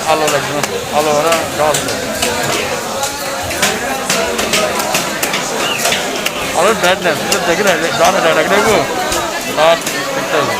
ভালো লাগবে না, ভালো না ভালো ব্যাড না দেখি না জানা যায় ডাক দেখবো আর দেখতে হবে